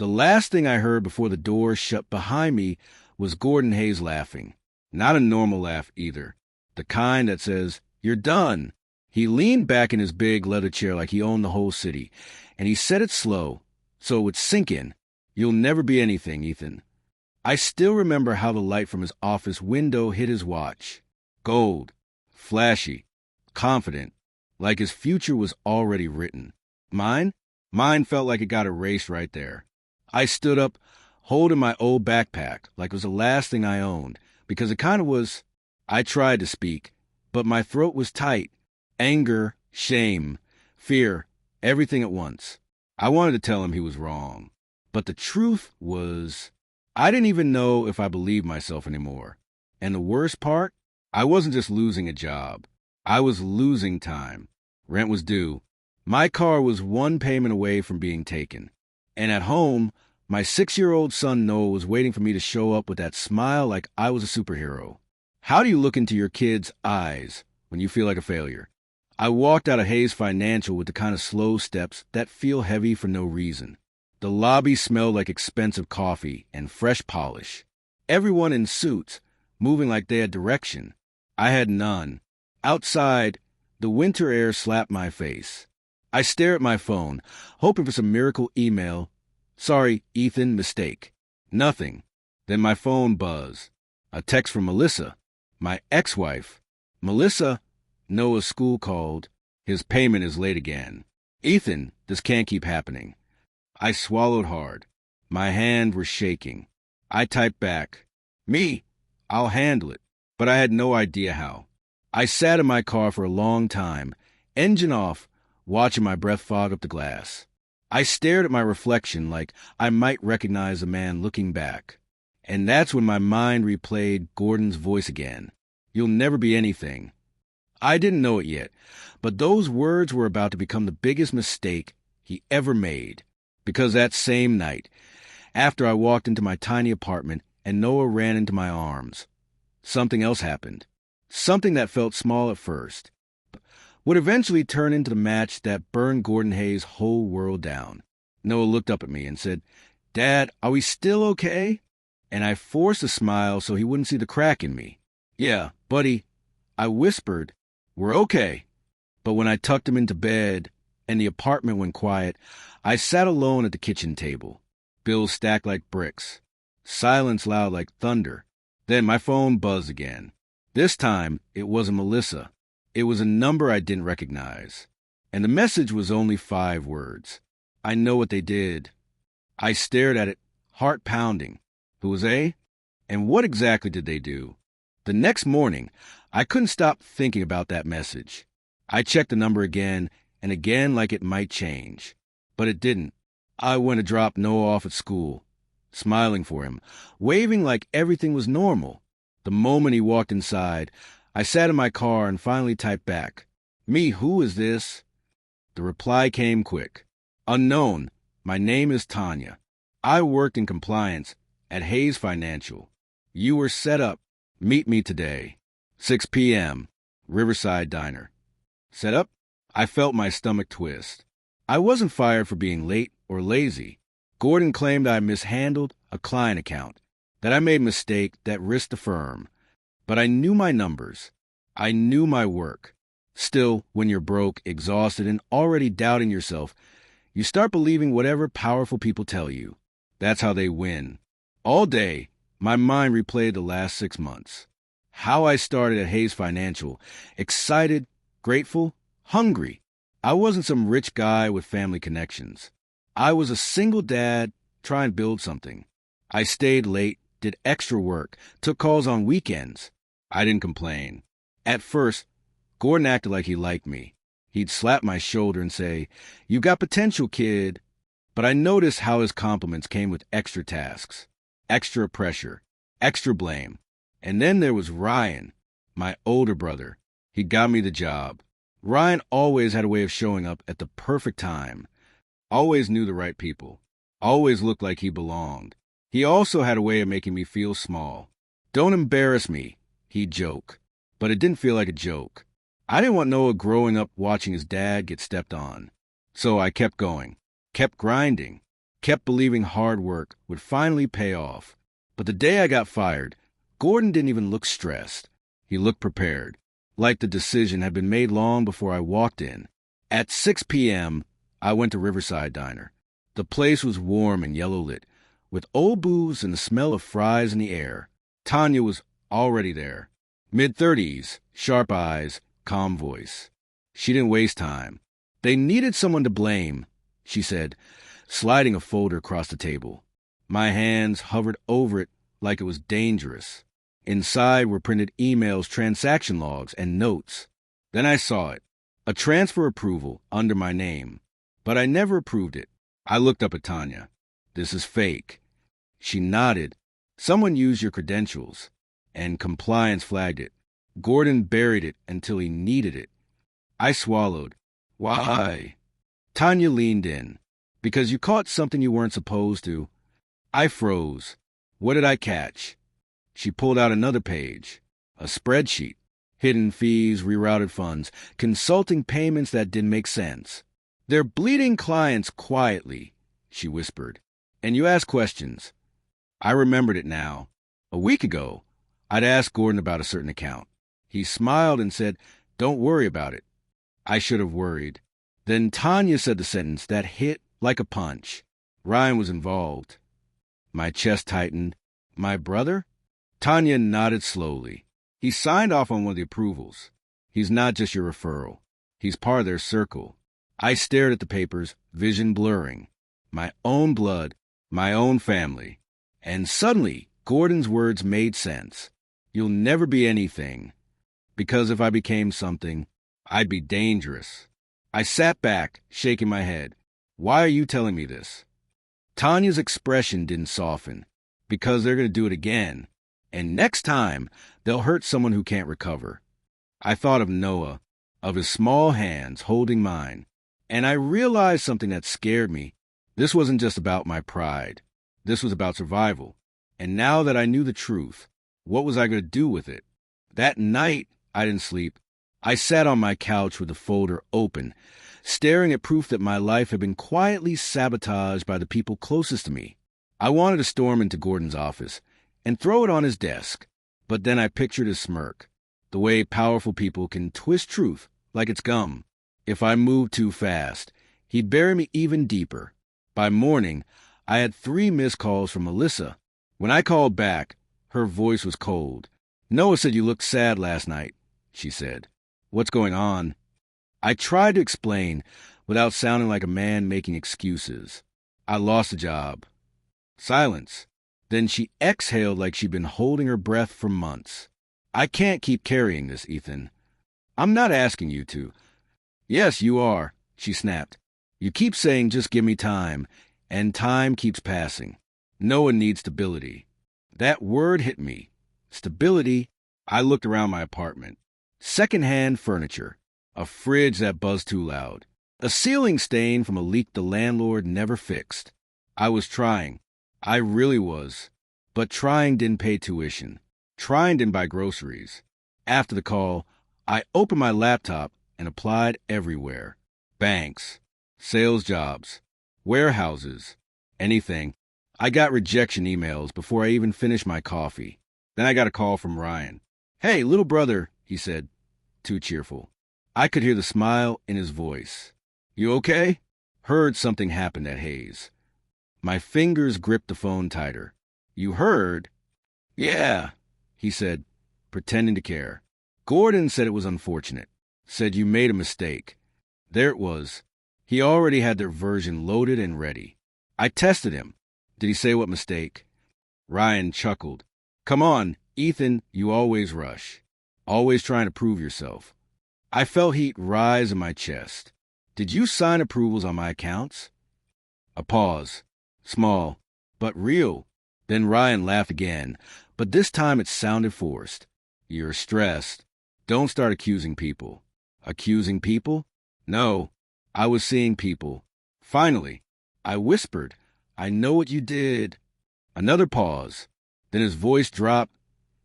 The last thing I heard before the door shut behind me was Gordon Hayes laughing. Not a normal laugh either. The kind that says, "You're done." He leaned back in his big leather chair like he owned the whole city, and he said it slow, so it would sink in. "You'll never be anything, Ethan." I still remember how the light from his office window hit his watch. Gold, flashy, confident, like his future was already written. Mine? Mine felt like it got erased right there. I stood up, holding my old backpack like it was the last thing I owned, because it kind of was. I tried to speak, but my throat was tight. Anger, shame, fear, everything at once. I wanted to tell him he was wrong. But the truth was, I didn't even know if I believed myself anymore. And the worst part, I wasn't just losing a job. I was losing time. Rent was due. My car was one payment away from being taken. And at home, my 6-year-old son Noah was waiting for me to show up with that smile like I was a superhero. How do you look into your kid's eyes when you feel like a failure? I walked out of Hayes Financial with the kind of slow steps that feel heavy for no reason. The lobby smelled like expensive coffee and fresh polish. Everyone in suits, moving like they had direction. I had none. Outside, the winter air slapped my face. I stared at my phone, hoping for some miracle email. "Sorry, Ethan, mistake." Nothing. Then my phone buzzed. A text from Melissa, my ex-wife. "Melissa, Noah's school called. His payment is late again. Ethan, this can't keep happening." I swallowed hard. My hands were shaking. I typed back, "Me, I'll handle it." But I had no idea how. I sat in my car for a long time, engine off, watching my breath fog up the glass. I stared at my reflection like I might recognize a man looking back. And that's when my mind replayed Gordon's voice again. "You'll never be anything." I didn't know it yet, but those words were about to become the biggest mistake he ever made. Because that same night, after I walked into my tiny apartment and Noah ran into my arms, something else happened. Something that felt small at first would eventually turn into the match that burned Gordon Hayes' whole world down. Noah looked up at me and said, "Dad, are we still okay?" And I forced a smile so he wouldn't see the crack in me. "Yeah, buddy," I whispered, "we're okay." But when I tucked him into bed and the apartment went quiet, I sat alone at the kitchen table. Bills stacked like bricks. Silence loud like thunder. Then my phone buzzed again. This time, it wasn't Melissa. It was a number I didn't recognize. And the message was only 5 words. I know what they did. I stared at it, heart pounding. Who was A? And what exactly did they do? The next morning, I couldn't stop thinking about that message. I checked the number again and again like it might change. But it didn't. I went to drop Noah off at school, smiling for him, waving like everything was normal. The moment he walked inside, I sat in my car and finally typed back, "Me, who is this?" The reply came quick. "Unknown. My name is Tanya. I worked in compliance at Hayes Financial. You were set up. Meet me today. 6 p.m. Riverside Diner." Set up? I felt my stomach twist. I wasn't fired for being late or lazy. Gordon claimed I mishandled a client account, that I made a mistake that risked the firm. But I knew my numbers. I knew my work. Still, when you're broke, exhausted, and already doubting yourself, you start believing whatever powerful people tell you. That's how they win. All day, my mind replayed the last 6 months. How I started at Hayes Financial, excited, grateful, hungry. I wasn't some rich guy with family connections. I was a single dad trying to build something. I stayed late, did extra work, took calls on weekends. I didn't complain. At first, Gordon acted like he liked me. He'd slap my shoulder and say, "You got potential, kid." But I noticed how his compliments came with extra tasks, extra pressure, extra blame. And then there was Ryan, my older brother. He got me the job. Ryan always had a way of showing up at the perfect time. Always knew the right people. Always looked like he belonged. He also had a way of making me feel small. "Don't embarrass me," he'd joke. But it didn't feel like a joke. I didn't want Noah growing up watching his dad get stepped on. So I kept going, kept grinding. Kept believing hard work would finally pay off. But the day I got fired, Gordon didn't even look stressed. He looked prepared, like the decision had been made long before I walked in. At 6 p.m., I went to Riverside Diner. The place was warm and yellow-lit, with old booze and the smell of fries in the air. Tanya was already there. Mid-30s, sharp eyes, calm voice. She didn't waste time. They needed someone to blame, she said, sliding a folder across the table. My hands hovered over it like it was dangerous. Inside were printed emails, transaction logs, and notes. Then I saw it. A transfer approval under my name. But I never approved it. I looked up at Tanya. This is fake. She nodded. Someone used your credentials. And compliance flagged it. Gordon buried it until he needed it. I swallowed. Why? Tanya leaned in. Because you caught something you weren't supposed to. I froze. What did I catch? She pulled out another page. A spreadsheet. Hidden fees, rerouted funds, consulting payments that didn't make sense. They're bleeding clients quietly, she whispered. And you ask questions. I remembered it now. A week ago, I'd asked Gordon about a certain account. He smiled and said, "Don't worry about it." I should have worried. Then Tanya said the sentence that hit like a punch. Ryan was involved. My chest tightened. My brother? Tanya nodded slowly. He signed off on one of the approvals. He's not just your referral. He's part of their circle. I stared at the papers, vision blurring. My own blood, my own family. And suddenly, Gordon's words made sense. You'll never be anything. Because if I became something, I'd be dangerous. I sat back, shaking my head. Why are you telling me this? Tanya's expression didn't soften. Because they're going to do it again. And next time, they'll hurt someone who can't recover. I thought of Noah, of his small hands holding mine. And I realized something that scared me. This wasn't just about my pride. This was about survival. And now that I knew the truth, what was I going to do with it? That night, I didn't sleep. I sat on my couch with the folder open, staring at proof that my life had been quietly sabotaged by the people closest to me. I wanted to storm into Gordon's office and throw it on his desk, but then I pictured his smirk, the way powerful people can twist truth like it's gum. If I moved too fast, he'd bury me even deeper. By morning, I had 3 missed calls from Melissa. When I called back, her voice was cold. "Noah said you looked sad last night," she said. "What's going on?" I tried to explain without sounding like a man making excuses. I lost a job. Silence. Then she exhaled like she'd been holding her breath for months. "I can't keep carrying this, Ethan. I'm not asking you to." "Yes, you are," she snapped. "You keep saying just give me time, and time keeps passing. Noah needs stability." That word hit me. Stability. I looked around my apartment. Second-hand furniture. A fridge that buzzed too loud. A ceiling stain from a leak the landlord never fixed. I was trying. I really was. But trying didn't pay tuition. Trying didn't buy groceries. After the call, I opened my laptop and applied everywhere. Banks. Sales jobs. Warehouses. Anything. I got rejection emails before I even finished my coffee. Then I got a call from Ryan. "Hey, little brother," he said, too cheerful. I could hear the smile in his voice. "You okay?" Heard something happened at Hayes. My fingers gripped the phone tighter. "You heard?" "Yeah," he said, pretending to care. "Gordon said it was unfortunate. Said you made a mistake." There it was. He already had their version loaded and ready. I tested him. Did he say what mistake? Ryan chuckled. "Come on, Ethan, you always rush. Always trying to prove yourself." I felt heat rise in my chest. "Did you sign approvals on my accounts?" A pause. Small, but real. Then Ryan laughed again, but this time it sounded forced. "You're stressed. Don't start accusing people." Accusing people? No, I was seeing people. Finally, I whispered, "I know what you did." Another pause. Then his voice dropped,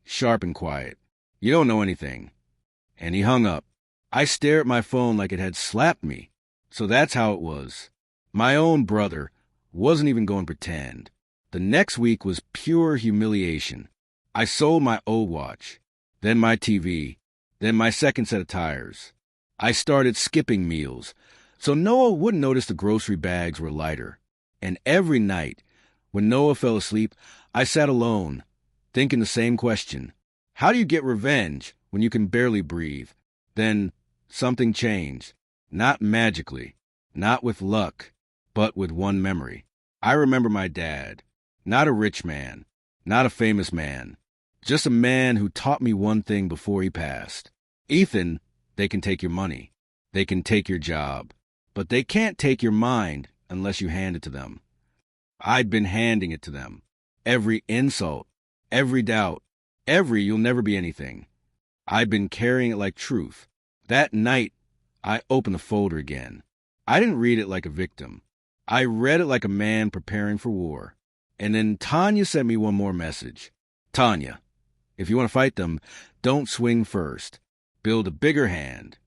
sharp and quiet. "You don't know anything." And he hung up. I stared at my phone like it had slapped me. So that's how it was. My own brother, Wasn't even going to pretend. The next week was pure humiliation. I sold my old watch, then my TV, then my second set of tires. I started skipping meals, so Noah wouldn't notice the grocery bags were lighter. And every night, when Noah fell asleep, I sat alone, thinking the same question. How do you get revenge when you can barely breathe? Then something changed. Not magically, not with luck, but with one memory. I remember my dad. Not a rich man, not a famous man, just a man who taught me one thing before he passed. Ethan, they can take your money. They can take your job. But they can't take your mind unless you hand it to them. I'd been handing it to them. Every insult, every doubt, every you'll never be anything. I'd been carrying it like truth. That night, I opened the folder again. I didn't read it like a victim. I read it like a man preparing for war. And then Tanya sent me one more message. Tanya, if you want to fight them, don't swing first. Build a bigger hand.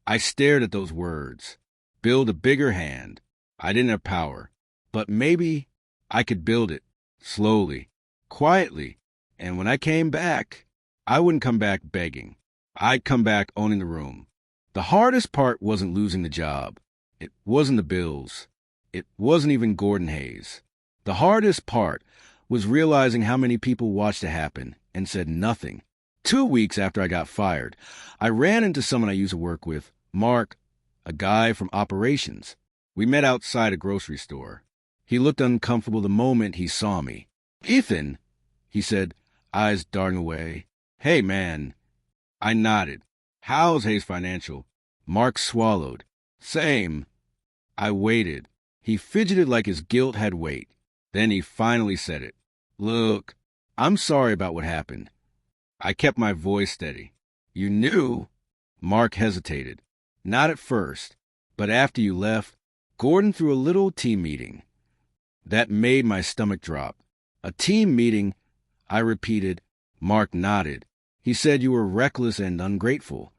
I stared at those words. Build a bigger hand. I didn't have power, but maybe I could build it slowly, quietly. And when I came back, I wouldn't come back begging. I'd come back owning the room. The hardest part wasn't losing the job. It wasn't the bills. It wasn't even Gordon Hayes. The hardest part was realizing how many people watched it happen and said nothing. 2 weeks after I got fired, I ran into someone I used to work with, Mark, a guy from operations. We met outside a grocery store. He looked uncomfortable the moment he saw me. Ethan, he said, eyes darting away. Hey, man. I nodded. How's Hayes Financial? Mark swallowed. Same. I waited. He fidgeted like his guilt had weight. Then he finally said it. Look, I'm sorry about what happened. I kept my voice steady. You knew? Mark hesitated. Not at first, but after you left, Gordon threw a little team meeting. That made my stomach drop. A team meeting, I repeated. Mark nodded. He said you were reckless and ungrateful.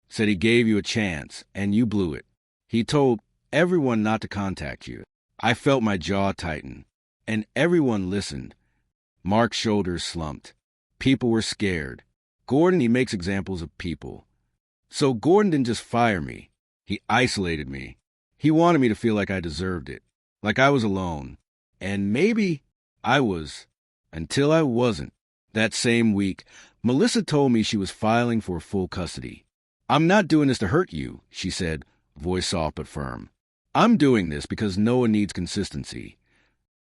Said he gave you a chance, and you blew it. He told everyone not to contact you. I felt my jaw tighten. And everyone listened. Mark's shoulders slumped. People were scared. Gordon, he makes examples of people. So Gordon didn't just fire me. He isolated me. He wanted me to feel like I deserved it, like I was alone. And maybe I was, until I wasn't. That same week, Melissa told me she was filing for full custody. I'm not doing this to hurt you, she said, voice soft but firm. I'm doing this because Noah needs consistency.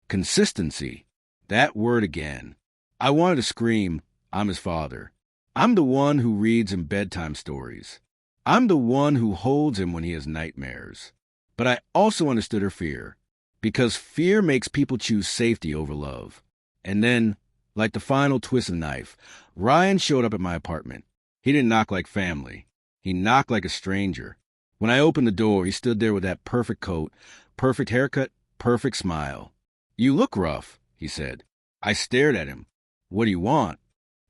Consistency. That word again. I wanted to scream, I'm his father. I'm the one who reads him bedtime stories. I'm the one who holds him when he has nightmares. But I also understood her fear, because fear makes people choose safety over love. And then, like the final twist of the knife, Ryan showed up at my apartment. He didn't knock like family. He knocked like a stranger. When I opened the door, he stood there with that perfect coat, perfect haircut, perfect smile. You look rough, he said. I stared at him. What do you want?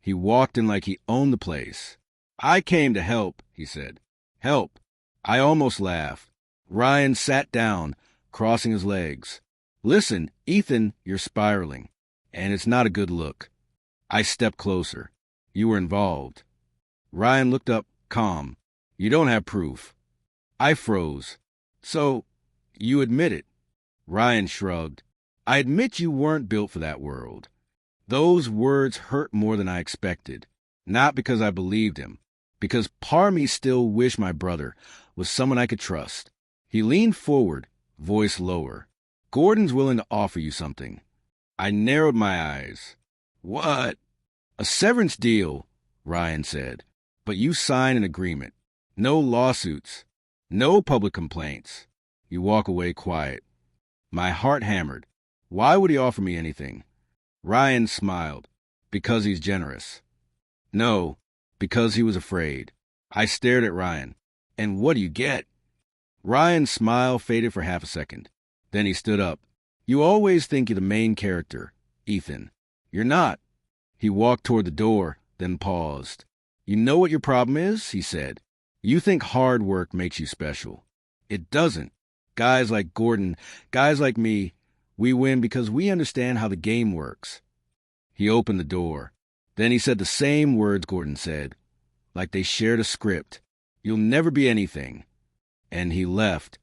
He walked in like he owned the place. I came to help, he said. Help. I almost laughed. Ryan sat down, crossing his legs. Listen, Ethan, you're spiraling, and it's not a good look. I stepped closer. You were involved. Ryan looked up, calm. You don't have proof. I froze. So, you admit it. Ryan shrugged. I admit you weren't built for that world. Those words hurt more than I expected. Not because I believed him, because part of me still wished my brother was someone I could trust. He leaned forward, voice lower. Gordon's willing to offer you something. I narrowed my eyes. What? A severance deal, Ryan said. But you sign an agreement. No lawsuits. No public complaints. You walk away quiet. My heart hammered. Why would he offer me anything? Ryan smiled. Because he's generous. No, because he was afraid. I stared at Ryan. And what do you get? Ryan's smile faded for half a second. Then he stood up. You always think you're the main character, Ethan. You're not. He walked toward the door, then paused. You know what your problem is? He said. You think hard work makes you special. It doesn't. Guys like Gordon, guys like me, We win because we understand how the game works. He opened the door. Then he said the same words Gordon said, like they shared a script. You'll never be anything. And he left.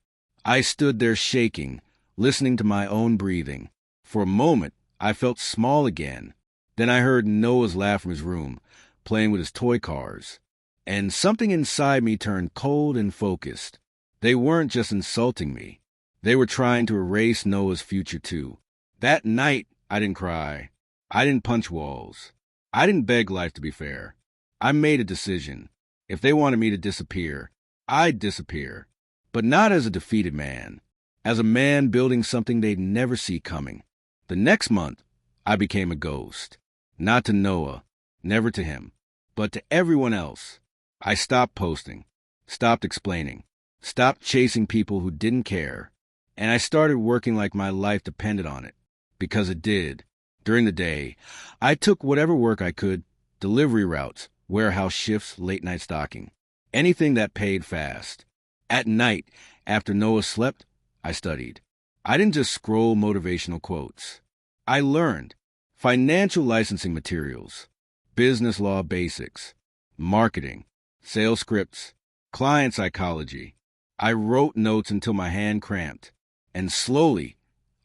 I stood there shaking, listening to my own breathing. For a moment, I felt small again. Then I heard Noah's laugh from his room, playing with his toy cars. And something inside me turned cold and focused. They weren't just insulting me. They were trying to erase Noah's future too. That night, I didn't cry. I didn't punch walls. I didn't beg life to be fair. I made a decision. If they wanted me to disappear, I'd disappear. But not as a defeated man. As a man building something they'd never see coming. The next month, I became a ghost. Not to Noah, never to him, but to everyone else. I stopped posting, stopped explaining, stopped chasing people who didn't care, and I started working like my life depended on it, because it did. During the day, I took whatever work I could, delivery routes, warehouse shifts, late-night stocking, anything that paid fast. At night, after Noah slept, I studied. I didn't just scroll motivational quotes. I learned financial licensing materials, business law basics, marketing, sales scripts, client psychology. I wrote notes until my hand cramped. And slowly,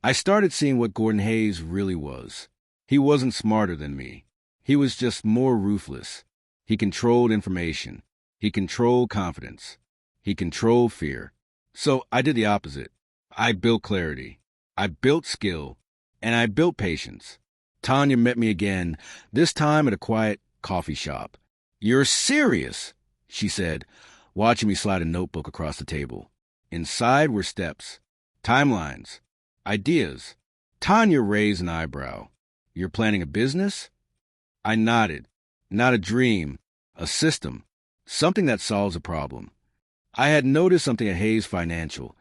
I started seeing what Gordon Hayes really was. He wasn't smarter than me. He was just more ruthless. He controlled information. He controlled confidence. He controlled fear. So I did the opposite. I built clarity. I built skill. And I built patience. Tanya met me again, this time at a quiet coffee shop. "You're serious," she said, watching me slide a notebook across the table. Inside were steps, timelines, ideas. Tanya raised an eyebrow. "You're planning a business?" I nodded. Not a dream, a system, something that solves a problem. I had noticed something at Hayes Financial,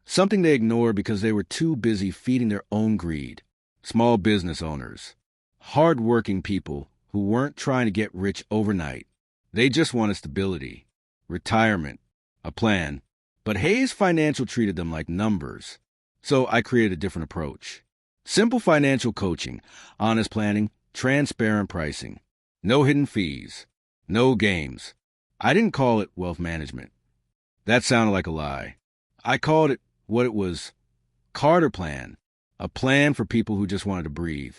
something they ignored because they were too busy feeding their own greed. Small business owners, hard-working people who weren't trying to get rich overnight. They just wanted stability, retirement, a plan. But Hayes Financial treated them like numbers. So I created a different approach. Simple financial coaching, honest planning, transparent pricing. No hidden fees, no games. I didn't call it wealth management. That sounded like a lie. I called it what it was, Carter Plan, a plan for people who just wanted to breathe.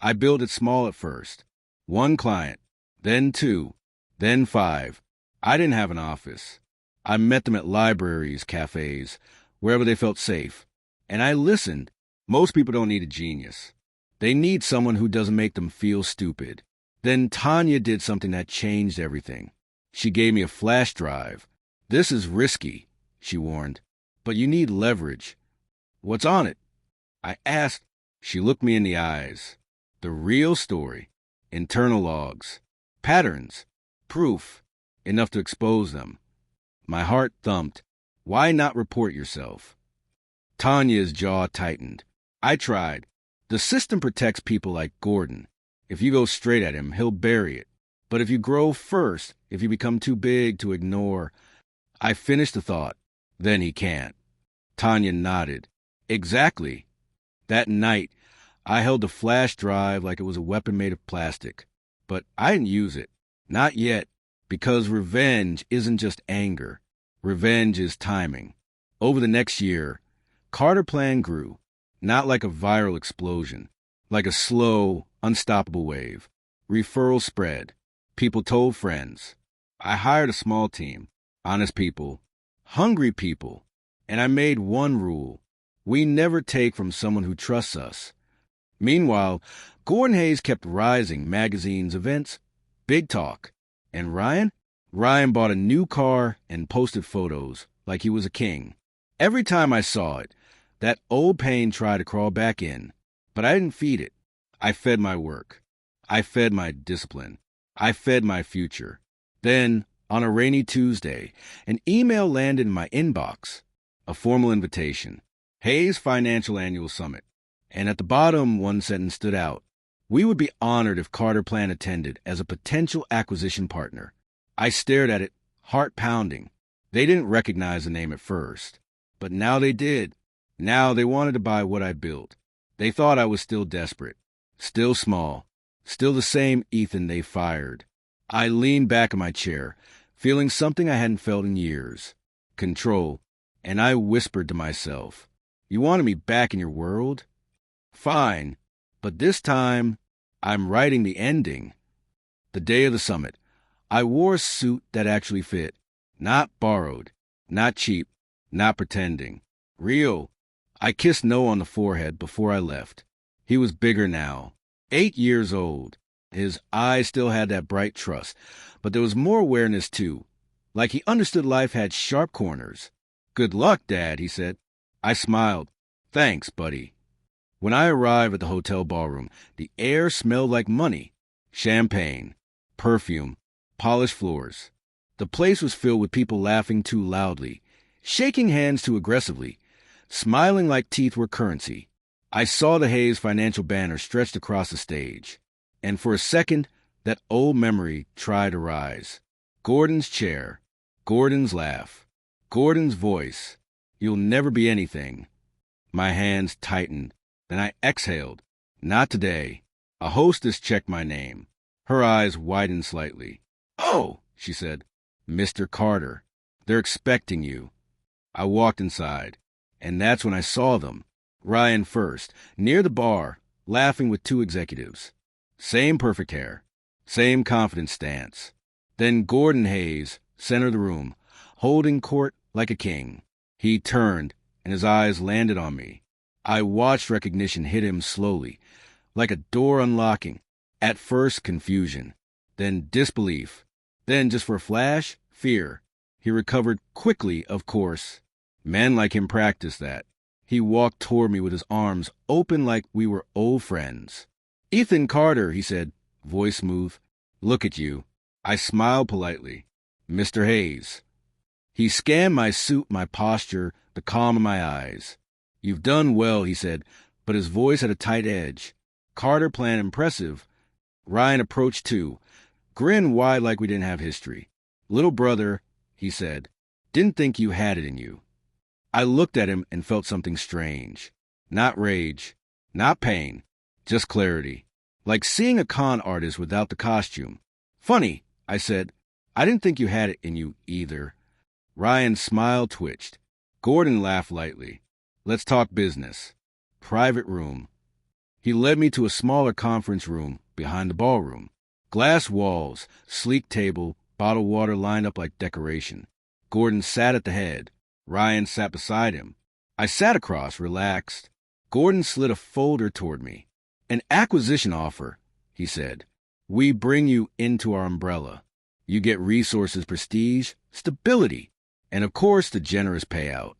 I built it small at first. 1 client, then 2, then 5. I didn't have an office. I met them at libraries, cafes, wherever they felt safe. And I listened. Most people don't need a genius. They need someone who doesn't make them feel stupid. Then Tanya did something that changed everything. She gave me a flash drive. "This is risky," she warned, "but you need leverage." "What's on it?" I asked. She looked me in the eyes. The real story. Internal logs. Patterns. Proof. Enough to expose them. My heart thumped. Why not report yourself? Tanya's jaw tightened. I tried. The system protects people like Gordon. If you go straight at him, he'll bury it. But if you grow first, if you become too big to ignore... I finished the thought. Then he can't. Tanya nodded. Exactly. That night, I held the flash drive like it was a weapon made of plastic. But I didn't use it. Not yet. Because revenge isn't just anger. Revenge is timing. Over the next year, Carter Plan grew. Not like a viral explosion. Like a slow, unstoppable wave. Referrals spread. People told friends. I hired a small team. Honest people. Hungry people. And I made one rule. We never take from someone who trusts us. Meanwhile, Gordon Hayes kept rising, magazines, events, big talk. And Ryan? Ryan bought a new car and posted photos like he was a king. Every time I saw it, that old pain tried to crawl back in. But I didn't feed it. I fed my work. I fed my discipline. I fed my future. Then, on a rainy Tuesday, an email landed in my inbox. A formal invitation. Hayes Financial Annual Summit. And at the bottom, one sentence stood out. We would be honored if Carter Plan attended as a potential acquisition partner. I stared at it, heart pounding. They didn't recognize the name at first. But now they did. Now they wanted to buy what I built. They thought I was still desperate, still small, still the same Ethan they fired. I leaned back in my chair, feeling something I hadn't felt in years. Control. And I whispered to myself, "You wanted me back in your world? Fine. But this time, I'm writing the ending." The day of the summit, I wore a suit that actually fit. Not borrowed, not cheap, not pretending. Real. I kissed No on the forehead before I left. He was bigger now, 8 years old. His eyes still had that bright trust, but there was more awareness too, like he understood life had sharp corners. "Good luck, Dad," he said. I smiled. "Thanks, buddy." When I arrived at the hotel ballroom, the air smelled like money. Champagne, perfume, polished floors. The place was filled with people laughing too loudly, shaking hands too aggressively, smiling like teeth were currency. I saw the Hayes financial banner stretched across the stage, and for a second, that old memory tried to rise. Gordon's chair, Gordon's laugh, Gordon's voice. "You'll never be anything." My hands tightened. Then I exhaled. "Not today." A hostess checked my name. Her eyes widened slightly. "Oh," she said. "Mr. Carter. They're expecting you." I walked inside, and that's when I saw them. Ryan first, near the bar, laughing with 2 executives. Same perfect hair, same confident stance. Then Gordon Hayes, center of the room, holding court like a king. He turned, and his eyes landed on me. I watched recognition hit him slowly, like a door unlocking. At first, confusion, then disbelief, then, just for a flash, fear. He recovered quickly, of course. Men like him practice that. He walked toward me with his arms open like we were old friends. "Ethan Carter," he said, voice smooth. "Look at you." I smiled politely. "Mr. Hayes." He scanned my suit, my posture, the calm in my eyes. "You've done well," he said, but his voice had a tight edge. Carter planned impressive. Ryan approached too, grinned wide like we didn't have history. "Little brother," he said, "didn't think you had it in you." I looked at him and felt something strange. Not rage, not pain, just clarity. Like seeing a con artist without the costume. "Funny," I said. "I didn't think you had it in you either." Ryan's smile twitched. Gordon laughed lightly. "Let's talk business." Private room. He led me to a smaller conference room behind the ballroom. Glass walls, sleek table, bottled water lined up like decoration. Gordon sat at the head. Ryan sat beside him. I sat across, relaxed. Gordon slid a folder toward me. "An acquisition offer," he said. "We bring you into our umbrella. You get resources, prestige, stability, and of course the generous payout."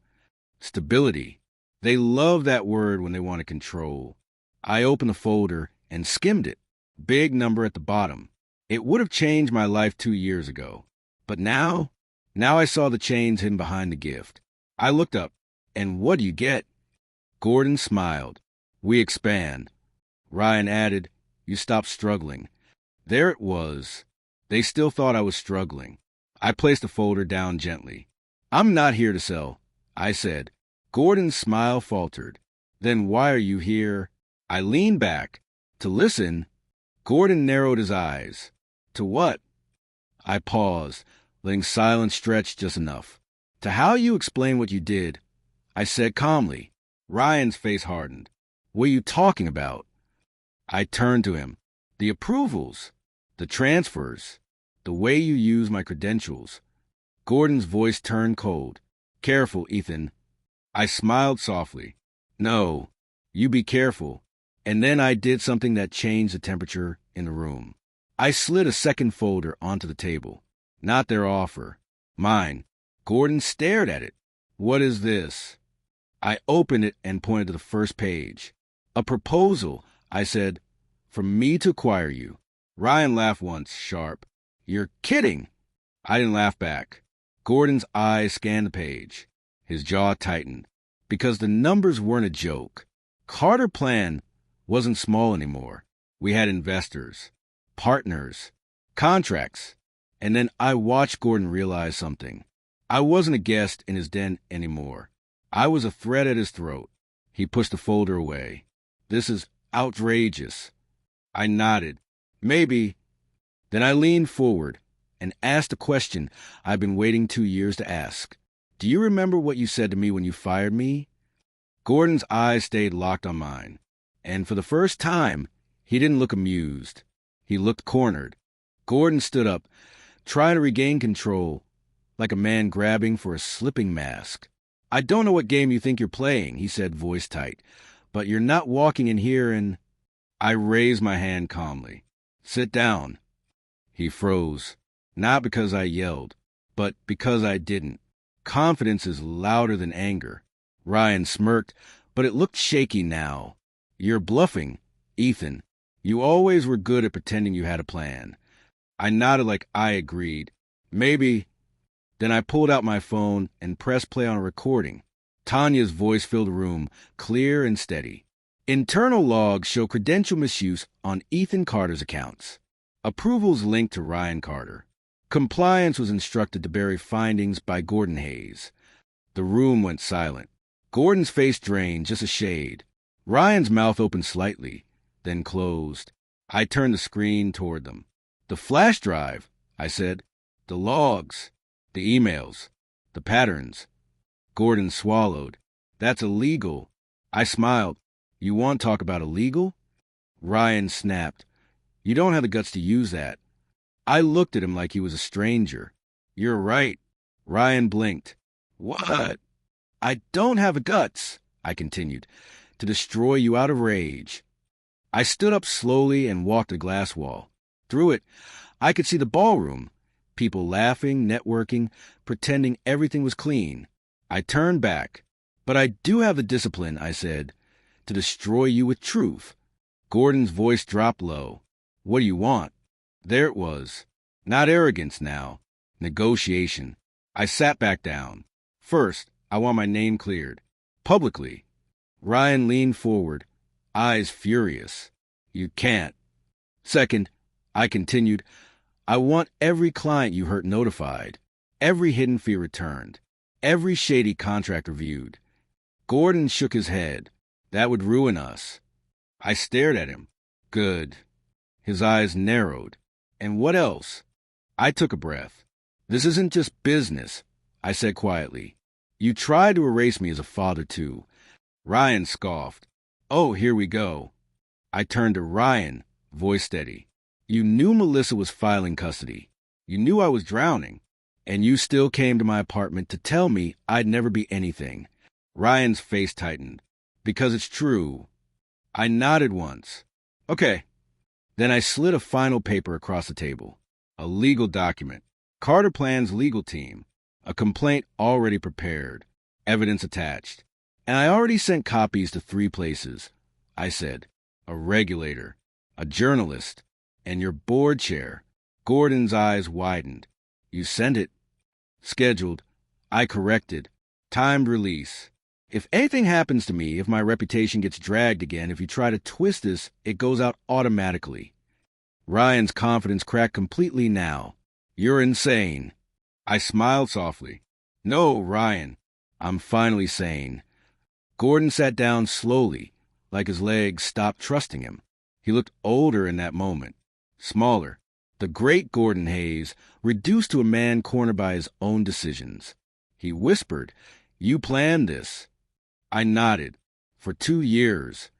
Stability. They love that word when they want to control. I opened the folder and skimmed it. Big number at the bottom. It would have changed my life 2 years ago. But now I saw the chains hidden behind the gift. I looked up, and what do you get? Gordon smiled. "We expand." Ryan added, "You stop struggling." There it was. They still thought I was struggling. I placed the folder down gently. "I'm not here to sell," I said. Gordon's smile faltered. "Then why are you here?" I leaned back. "To listen." Gordon narrowed his eyes. "To what?" I paused, letting silence stretch just enough. "To how you explain what you did," I said calmly. Ryan's face hardened. "What are you talking about?" I turned to him. "The approvals, the transfers, the way you use my credentials." Gordon's voice turned cold. "Careful, Ethan." I smiled softly. "No, you be careful." And then I did something that changed the temperature in the room. I slid a second folder onto the table. Not their offer. Mine. Gordon stared at it. "What is this?" I opened it and pointed to the first page. "A proposal," I said, "for me to acquire you." Ryan laughed once, sharp. "You're kidding." I didn't laugh back. Gordon's eyes scanned the page. His jaw tightened. Because the numbers weren't a joke. Carter Plan wasn't small anymore. We had investors, partners, contracts. And then I watched Gordon realize something. I wasn't a guest in his den anymore. I was a thread at his throat. He pushed the folder away. This is outrageous. I nodded. Maybe. Then I leaned forward and asked a question I've been waiting 2 years to ask. Do you remember what you said to me when you fired me? Gordon's eyes stayed locked on mine, and for the first time, he didn't look amused. He looked cornered. Gordon stood up, trying to regain control, like a man grabbing for a slipping mask. I don't know what game you think you're playing, he said, voice tight, but you're not walking in here and... I raised my hand calmly. Sit down. He froze, not because I yelled, but because I didn't. Confidence is louder than anger. Ryan smirked, but it looked shaky now. You're bluffing, Ethan. You always were good at pretending you had a plan. I nodded like I agreed. Maybe. Then I pulled out my phone and pressed play on a recording. Tanya's voice filled the room, clear and steady. Internal logs show credential misuse on Ethan Carter's accounts. Approvals linked to Ryan Carter. Compliance was instructed to bury findings by Gordon Hayes. The room went silent. Gordon's face drained just a shade. Ryan's mouth opened slightly, then closed. I turned the screen toward them. The flash drive, I said. The logs. The emails. The patterns. Gordon swallowed. That's illegal. I smiled. You want to talk about illegal? Ryan snapped. You don't have the guts to use that. I looked at him like he was a stranger. You're right. Ryan blinked. What? I don't have the guts, I continued, to destroy you out of rage. I stood up slowly and walked the glass wall. Through it, I could see the ballroom, people laughing, networking, pretending everything was clean. I turned back. But I do have the discipline, I said, to destroy you with truth. Gordon's voice dropped low. What do you want? There it was. Not arrogance now. Negotiation. I sat back down. First, I want my name cleared. Publicly. Ryan leaned forward, eyes furious. You can't. Second, I continued, I want every client you hurt notified, every hidden fee returned, every shady contract reviewed. Gordon shook his head. That would ruin us. I stared at him. Good. His eyes narrowed. And what else? I took a breath. This isn't just business, I said quietly. You tried to erase me as a father, too. Ryan scoffed. Oh, here we go. I turned to Ryan, voice steady. You knew Melissa was filing custody. You knew I was drowning. And you still came to my apartment to tell me I'd never be anything. Ryan's face tightened. Because it's true. I nodded once. Okay. Then I slid a final paper across the table. A legal document. Carter Plan's legal team. A complaint already prepared. Evidence attached. And I already sent copies to 3 places. I said, a regulator, a journalist, and your board chair. Gordon's eyes widened. You sent it. Scheduled. I corrected. Timed release. If anything happens to me, if my reputation gets dragged again, if you try to twist this, it goes out automatically. Ryan's confidence cracked completely now. You're insane. I smiled softly. No, Ryan. I'm finally sane. Gordon sat down slowly, like his legs stopped trusting him. He looked older in that moment. Smaller. The great Gordon Hayes, reduced to a man cornered by his own decisions. He whispered, You planned this. I nodded. For 2 years.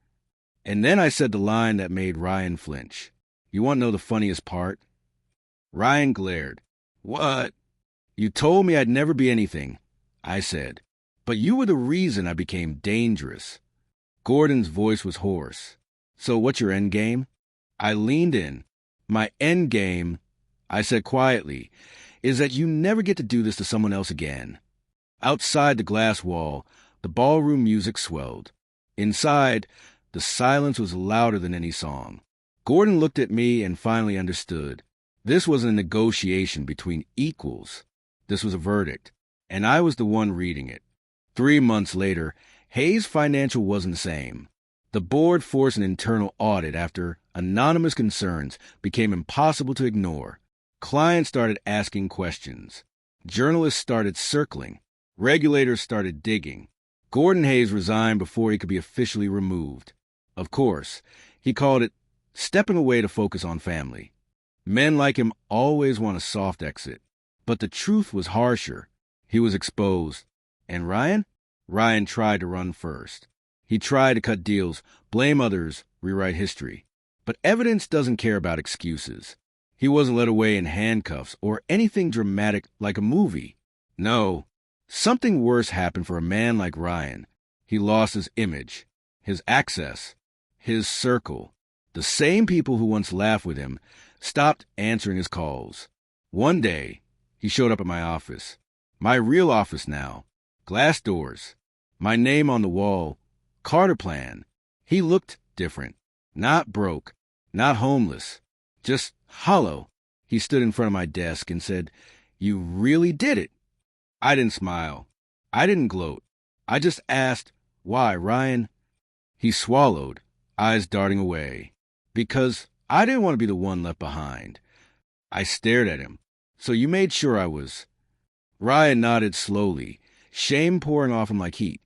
And then I said the line that made Ryan flinch. You want to know the funniest part? Ryan glared. What? You told me I'd never be anything, I said. But you were the reason I became dangerous. Gordon's voice was hoarse. So what's your end game? I leaned in. My end game, I said quietly, is that you never get to do this to someone else again. Outside the glass wall, the ballroom music swelled. Inside, the silence was louder than any song. Gordon looked at me and finally understood. This was a negotiation between equals. This was a verdict, and I was the one reading it. 3 months later, Hayes Financial wasn't the same. The board forced an internal audit after anonymous concerns became impossible to ignore. Clients started asking questions. Journalists started circling. Regulators started digging. Gordon Hayes resigned before he could be officially removed. Of course, he called it stepping away to focus on family. Men like him always want a soft exit. But the truth was harsher. He was exposed. And Ryan? Ryan tried to run first. He tried to cut deals, blame others, rewrite history. But evidence doesn't care about excuses. He wasn't led away in handcuffs or anything dramatic like a movie. No, something worse happened for a man like Ryan. He lost his image, his access, his circle. The same people who once laughed with him stopped answering his calls. One day, he showed up at my office. My real office now. Glass doors. My name on the wall. Carter plan. He looked different. Not broke. Not homeless. Just hollow. He stood in front of my desk and said, "You really did it." I didn't smile. I didn't gloat. I just asked, "Why, Ryan?" He swallowed, eyes darting away. Because I didn't want to be the one left behind. I stared at him. "So you made sure I was..." Ryan nodded slowly, shame pouring off him like heat.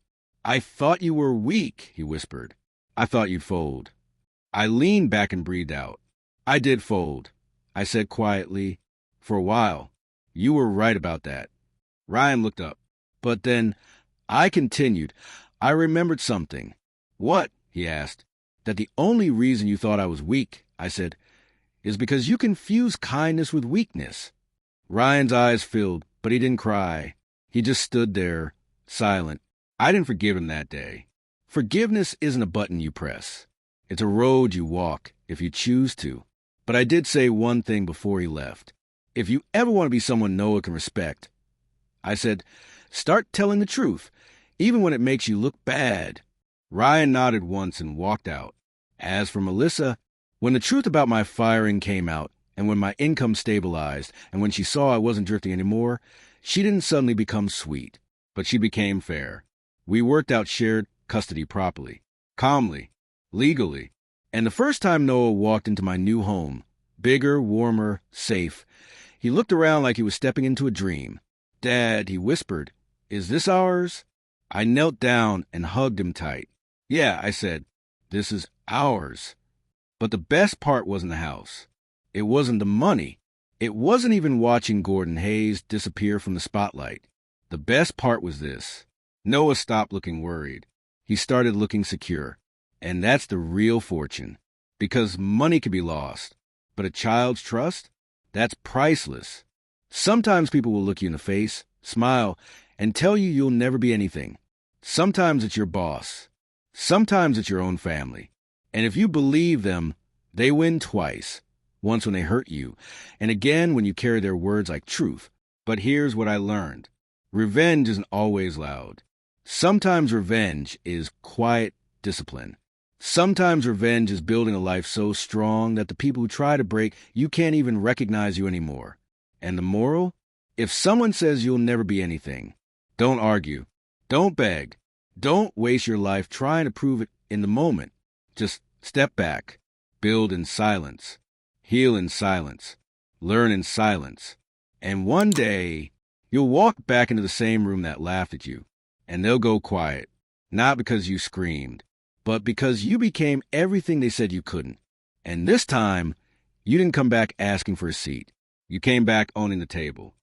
"I thought you were weak," he whispered. "I thought you'd fold." I leaned back and breathed out. "I did fold," I said quietly. "For a while. You were right about that." Ryan looked up. "But then," I continued, "I remembered something." "What?" he asked. "That the only reason you thought I was weak," I said, "is because you confuse kindness with weakness." Ryan's eyes filled, but he didn't cry. He just stood there, silent. I didn't forgive him that day. Forgiveness isn't a button you press. It's a road you walk, if you choose to. But I did say one thing before he left. "If you ever want to be someone Noah can respect," I said, "start telling the truth, even when it makes you look bad." Ryan nodded once and walked out. As for Melissa, when the truth about my firing came out, and when my income stabilized, and when she saw I wasn't drifting anymore, she didn't suddenly become sweet, but she became fair. We worked out shared custody properly, calmly, legally. And the first time Noah walked into my new home, bigger, warmer, safe, he looked around like he was stepping into a dream. "Dad," he whispered, "is this ours?" I knelt down and hugged him tight. "Yeah," I said, "this is ours." But the best part wasn't the house. It wasn't the money. It wasn't even watching Gordon Hayes disappear from the spotlight. The best part was this. Noah stopped looking worried. He started looking secure. And that's the real fortune. Because money can be lost. But a child's trust? That's priceless. Sometimes people will look you in the face, smile, and tell you you'll never be anything. Sometimes it's your boss. Sometimes it's your own family. And if you believe them, they win twice. Once when they hurt you, and again when you carry their words like truth. But here's what I learned. Revenge isn't always loud. Sometimes revenge is quiet discipline. Sometimes revenge is building a life so strong that the people who try to break you can't even recognize you anymore. And the moral? If someone says you'll never be anything, don't argue. Don't beg. Don't waste your life trying to prove it in the moment. Just step back. Build in silence. Heal in silence. Learn in silence. And one day, you'll walk back into the same room that laughed at you, and they'll go quiet. Not because you screamed, but because you became everything they said you couldn't. And this time, you didn't come back asking for a seat. You came back owning the table.